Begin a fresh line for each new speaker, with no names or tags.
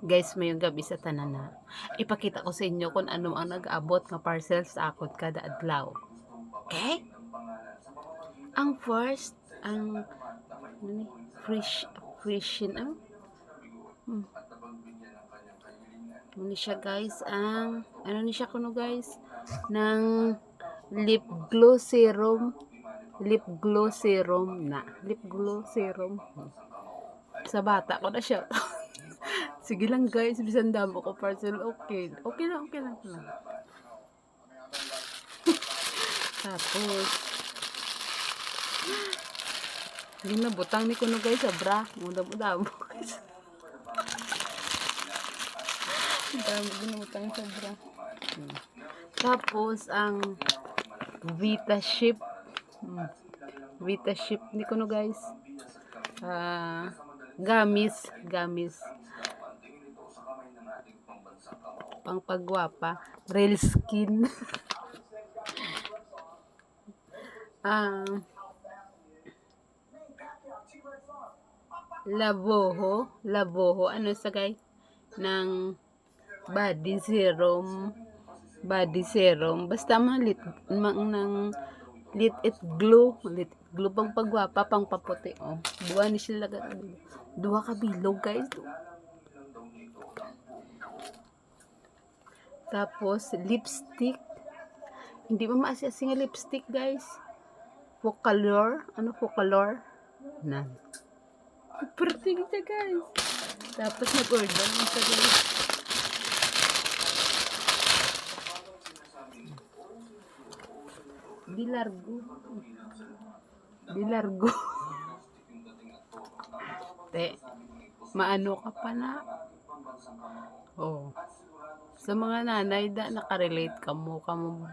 Guys, mayong gabi sa tanana. Ipakita ko sa inyo kung ano ang nag-abot nga parcel sa akot kada adlaw. Okay? Ang first, ang ano ni, freshin, Hmm. Ano ni siya guys, ano ni siya kuno guys, ng lip glow serum, lip glow serum. Sa bata ko na siya. Sige lang guys, bisan damo ko parcel, okay. Okay lang, okay lang. Tapos, hindi na butang ni kuno guys sa bra. Muda-muda mo guys. Dami ginutang sa bra. Tapos, ang Vita Ship. Vita Ship ni kuno guys. Gamis. Pang pagwapa. Real skin. Lavoho, ano sa guys? Ng body serum, basta ng lit it glow pang pagwapa, pang paputi, duha ni sila duha ka bilog guys. Tapos lipstick, hindi mo maasi-asi nga lipstick guys. Focalor na pretty siya guys. Tapos nag-order mo sa guys. Dilargo. Te, maano ka pa na? Sa mga nanay da nakarelate ka mo babayan.